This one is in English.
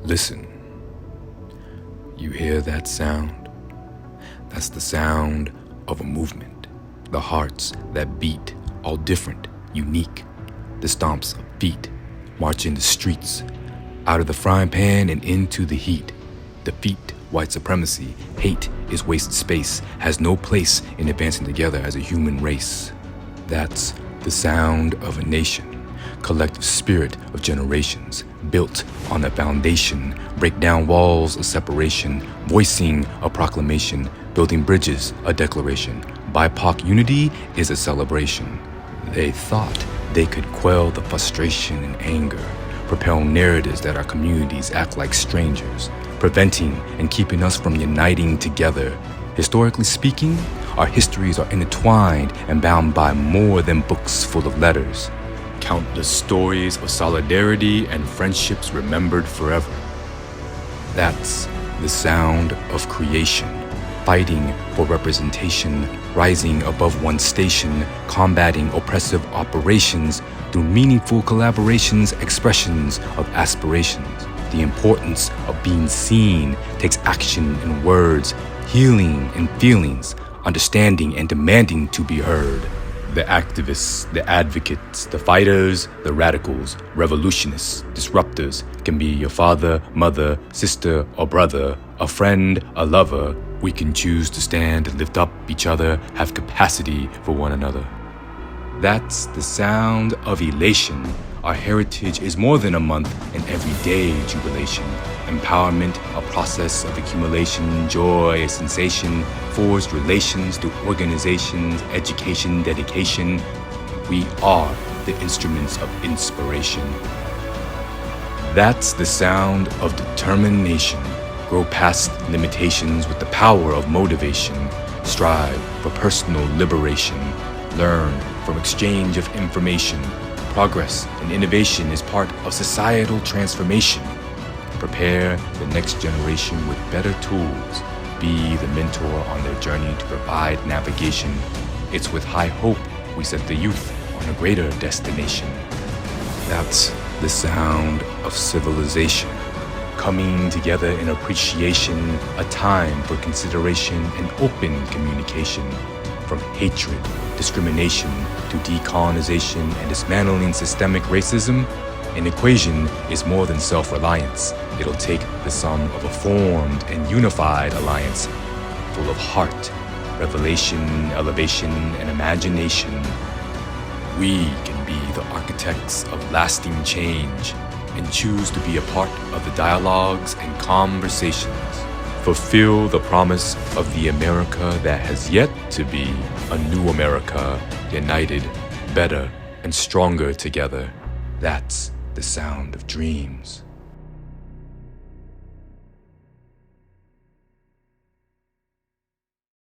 Listen. You hear that sound? That's the sound of a movement. The hearts that beat, all different, unique. The stomps of feet, marching the streets, out of the frying pan and into the heat. Defeat, white supremacy, hate is wasted space, has no place in advancing together as a human race. That's the sound of a nation. Collective spirit of generations, built on a foundation, break down walls of separation, voicing a proclamation, building bridges, a declaration. BIPOC unity is a celebration. They thought they could quell the frustration and anger, propel narratives that our communities act like strangers, preventing and keeping us from uniting together. Historically speaking, our histories are intertwined and bound by more than books full of letters. Countless stories of solidarity and friendships remembered forever. That's the sound of creation, fighting for representation, rising above one's station, combating oppressive operations through meaningful collaborations, expressions of aspirations. The importance of being seen takes action in words, healing in feelings, understanding and demanding to be heard. The activists, the advocates, the fighters, the radicals, revolutionists, disruptors can be your father, mother, sister, or brother, a friend, a lover. We can choose to stand and lift up each other, have capacity for one another. That's the sound of elation. Our heritage is more than a month, an everyday jubilation. Empowerment, a process of accumulation, joy, a sensation, forged relations through organizations, education, dedication. We are the instruments of inspiration. That's the sound of determination. Grow past limitations with the power of motivation. Strive for personal liberation. Learn from exchange of information. Progress and innovation is part of societal transformation. Prepare the next generation with better tools. Be the mentor on their journey to provide navigation. It's with high hope we set the youth on a greater destination. That's the sound of civilization. Coming together in appreciation, a time for consideration and open communication. From hatred, discrimination, to decolonization and dismantling systemic racism, an equation is more than self-reliance. It'll take the sum of a formed and unified alliance, full of heart, revelation, elevation, and imagination. We can be the architects of lasting change and choose to be a part of the dialogues and conversations. Fulfill the promise of the America that has yet to be, a new America, united, better, and stronger together. That's the sound of dreams.